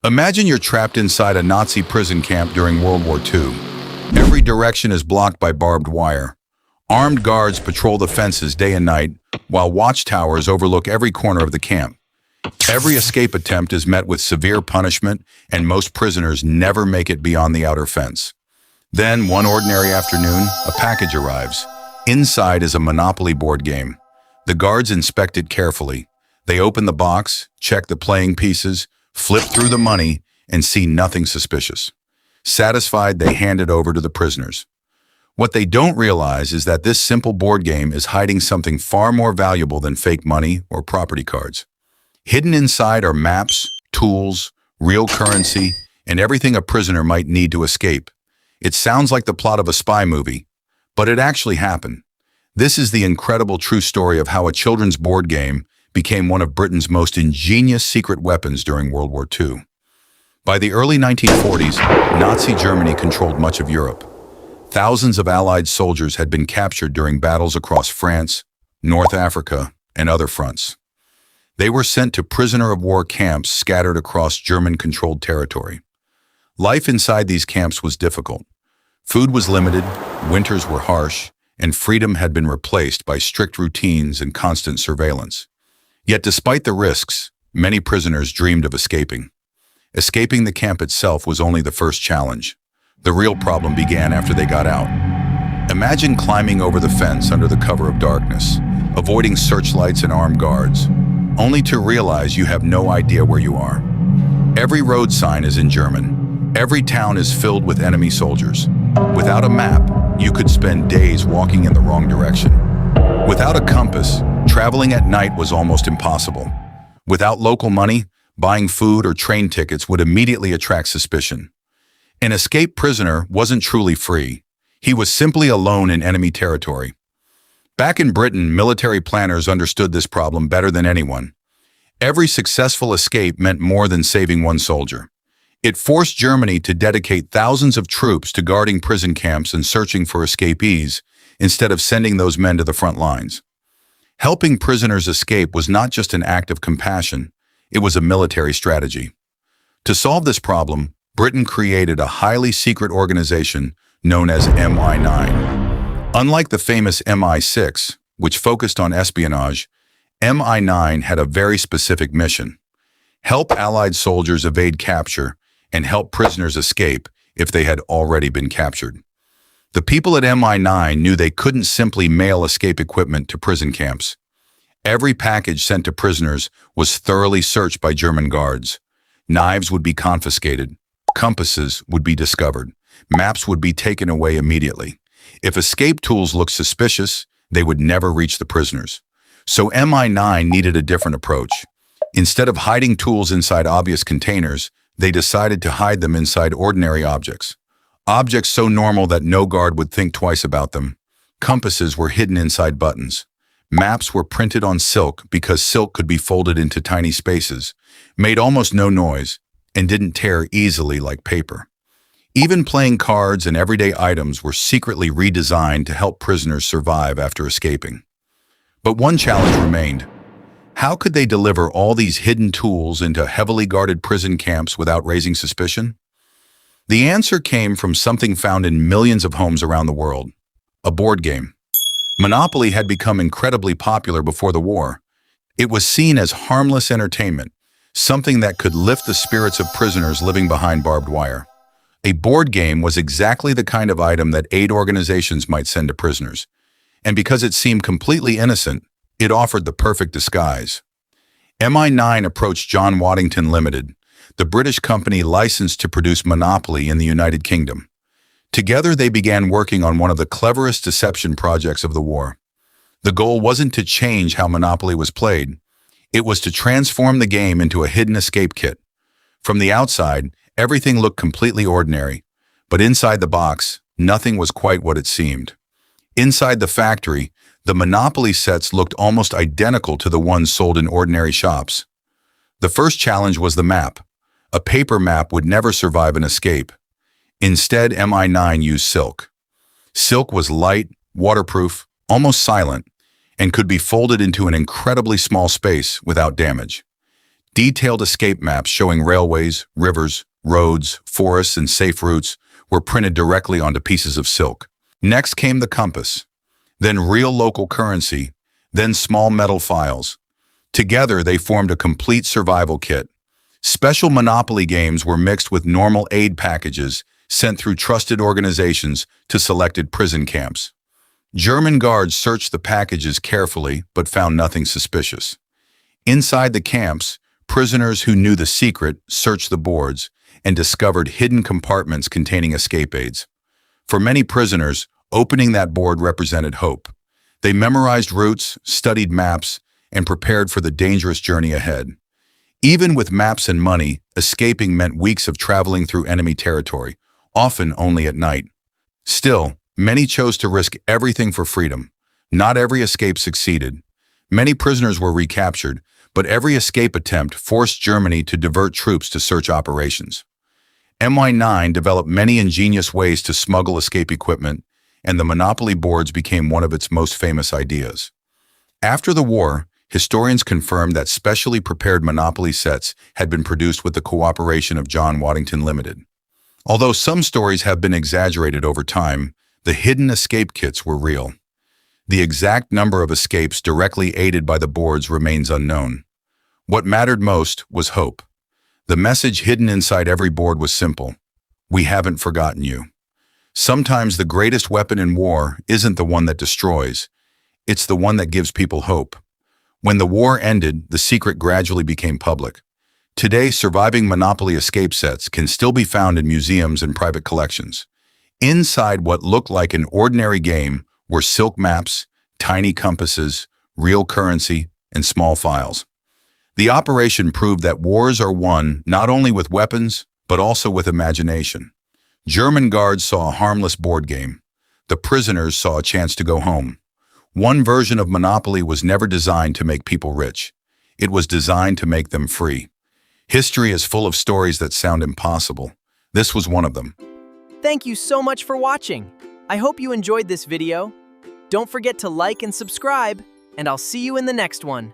Imagine you're trapped inside a Nazi prison camp during World War II. Every direction is blocked by barbed wire. Armed guards patrol the fences day and night, while watchtowers overlook every corner of the camp. Every escape attempt is met with severe punishment, and most prisoners never make it beyond the outer fence. Then, one ordinary afternoon, a package arrives. Inside is a Monopoly board game. The guards inspect it carefully. They open the box, check the playing pieces, flip through the money, and see nothing suspicious. Satisfied, they hand it over to the prisoners. What they don't realize is that this simple board game is hiding something far more valuable than fake money or property cards. Hidden inside are maps, tools, real currency, and everything a prisoner might need to escape. It sounds like the plot of a spy movie, but it actually happened. This is the incredible true story of how a children's board game became one of Britain's most ingenious secret weapons during World War II. By the early 1940s, Nazi Germany controlled much of Europe. Thousands of Allied soldiers had been captured during battles across France, North Africa, and other fronts. They were sent to prisoner-of-war camps scattered across German-controlled territory. Life inside these camps was difficult. Food was limited, winters were harsh, and freedom had been replaced by strict routines and constant surveillance. Yet despite the risks, many prisoners dreamed of escaping. Escaping the camp itself was only the first challenge. The real problem began after they got out. Imagine climbing over the fence under the cover of darkness, avoiding searchlights and armed guards, only to realize you have no idea where you are. Every road sign is in German. Every town is filled with enemy soldiers. Without a map, you could spend days walking in the wrong direction. Without a compass, traveling at night was almost impossible. Without local money, buying food or train tickets would immediately attract suspicion. An escaped prisoner wasn't truly free. He was simply alone in enemy territory. Back in Britain, military planners understood this problem better than anyone. Every successful escape meant more than saving one soldier. It forced Germany to dedicate thousands of troops to guarding prison camps and searching for escapees, instead of sending those men to the front lines. Helping prisoners escape was not just an act of compassion, it was a military strategy. To solve this problem, Britain created a highly secret organization known as MI9. Unlike the famous MI6, which focused on espionage, MI9 had a very specific mission: help Allied soldiers evade capture and help prisoners escape if they had already been captured. The people at MI9 knew they couldn't simply mail escape equipment to prison camps. Every package sent to prisoners was thoroughly searched by German guards. Knives would be confiscated. Compasses would be discovered. Maps would be taken away immediately. If escape tools looked suspicious, they would never reach the prisoners. So MI9 needed a different approach. Instead of hiding tools inside obvious containers, they decided to hide them inside ordinary objects. Objects so normal that no guard would think twice about them. Compasses were hidden inside buttons. Maps were printed on silk because silk could be folded into tiny spaces, made almost no noise, and didn't tear easily like paper. Even playing cards and everyday items were secretly redesigned to help prisoners survive after escaping. But one challenge remained. How could they deliver all these hidden tools into heavily guarded prison camps without raising suspicion? The answer came from something found in millions of homes around the world: a board game. Monopoly had become incredibly popular before the war. It was seen as harmless entertainment, something that could lift the spirits of prisoners living behind barbed wire. A board game was exactly the kind of item that aid organizations might send to prisoners. And because it seemed completely innocent, it offered the perfect disguise. MI9 approached John Waddington Limited, the British company licensed to produce Monopoly in the United Kingdom. Together, they began working on one of the cleverest deception projects of the war. The goal wasn't to change how Monopoly was played. It was to transform the game into a hidden escape kit. From the outside, everything looked completely ordinary, but inside the box, nothing was quite what it seemed. Inside the factory, the Monopoly sets looked almost identical to the ones sold in ordinary shops. The first challenge was the map. A paper map would never survive an escape. Instead, MI9 used silk. Silk was light, waterproof, almost silent, and could be folded into an incredibly small space without damage. Detailed escape maps showing railways, rivers, roads, forests, and safe routes were printed directly onto pieces of silk. Next came the compass, then real local currency, then small metal files. Together, they formed a complete survival kit. Special Monopoly games were mixed with normal aid packages sent through trusted organizations to selected prison camps. German guards searched the packages carefully but found nothing suspicious. Inside the camps, prisoners who knew the secret searched the boards and discovered hidden compartments containing escape aids. For many prisoners, opening that board represented hope. They memorized routes, studied maps, and prepared for the dangerous journey ahead. Even with maps and money, escaping meant weeks of traveling through enemy territory, often only at night. Still, many chose to risk everything for freedom. Not every escape succeeded. Many prisoners were recaptured, but every escape attempt forced Germany to divert troops to search operations. WWII developed many ingenious ways to smuggle escape equipment, and the Monopoly boards became one of its most famous ideas. After the war, historians confirmed that specially prepared Monopoly sets had been produced with the cooperation of John Waddington Limited. Although some stories have been exaggerated over time, the hidden escape kits were real. The exact number of escapes directly aided by the boards remains unknown. What mattered most was hope. The message hidden inside every board was simple: we haven't forgotten you. Sometimes the greatest weapon in war isn't the one that destroys, it's the one that gives people hope. When the war ended, the secret gradually became public. Today, surviving Monopoly escape sets can still be found in museums and private collections. Inside what looked like an ordinary game were silk maps, tiny compasses, real currency, and small files. The operation proved that wars are won not only with weapons, but also with imagination. German guards saw a harmless board game. The prisoners saw a chance to go home. One version of Monopoly was never designed to make people rich. It was designed to make them free. History is full of stories that sound impossible. This was one of them. Thank you so much for watching. I hope you enjoyed this video. Don't forget to like and subscribe, and I'll see you in the next one.